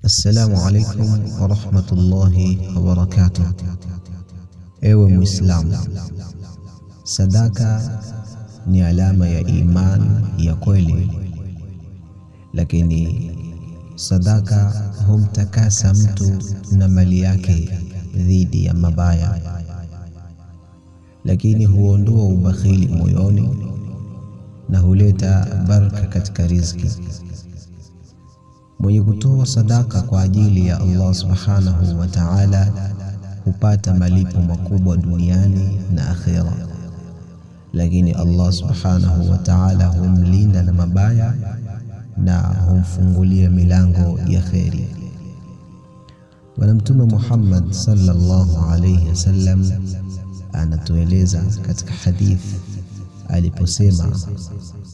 Assalamu alaikum wa rahmatullahi wa barakatuh. Ewe Muislamu, sadaka ni alama ya imani ya kweli, lakini sadaka humtakasa mtu na mali yake dhidi ya mabaya, lakini huondoa ubakhili moyoni na huleta baraka katika riziki. Mwenye kutoa sadaka kwa ajili ya Allah subhanahu wa ta'ala hupata malipo makubwa duniani na akhera, lakini Allah subhanahu wa ta'ala humlinda na mabaya na humfungulia milango ya kheri. Bwana Mtume Muhammad sallallahu alayhi wasallam anatueleza katika hadithi aliposema,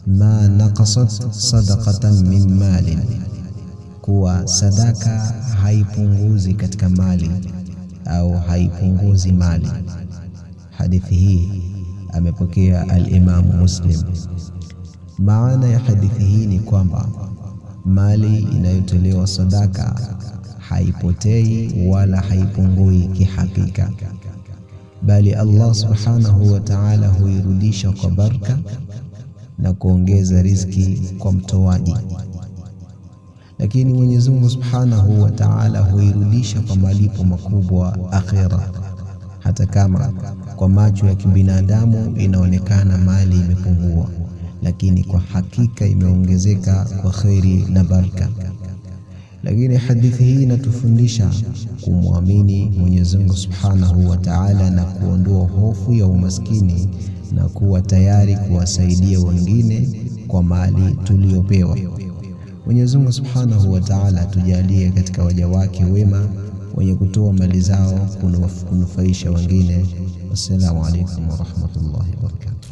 ma naqasat sadaqatan min malin, kuwa sadaka haipunguzi katika mali au haipunguzi mali. Hadithi hii amepokea al-Imam Muslim. Maana ya hadithi hii ni kwamba mali inayotolewa sadaka haipotei wala haipungui kihakika, bali Allah subhanahu wa ta'ala huirudisha kwa baraka na kuongeza riziki kwa mtoaji. Lakini Mwenyezi Mungu subhanahu wa ta'ala huirudisha kwa malipo makubwa akhira, hata kama kwa macho ya kibinadamu inaonekana mali imepungua, lakini kwa hakika imeongezeka kwa khairi na baraka. Lakini hadithi hii inatufundisha kumwamini Mwenyezi Mungu subhanahu wa ta'ala na kuondoa hofu ya umaskini na kuwa tayari kuwasaidia wengine kwa mali tuliyopewa. Mwenyezi Mungu subhanahu wa ta'ala tujalie katika waja wake wema wenye kutoa mali zao kunufaisha wengine. Wassalamu alaikum wa rahmatullahi wa barakatuh.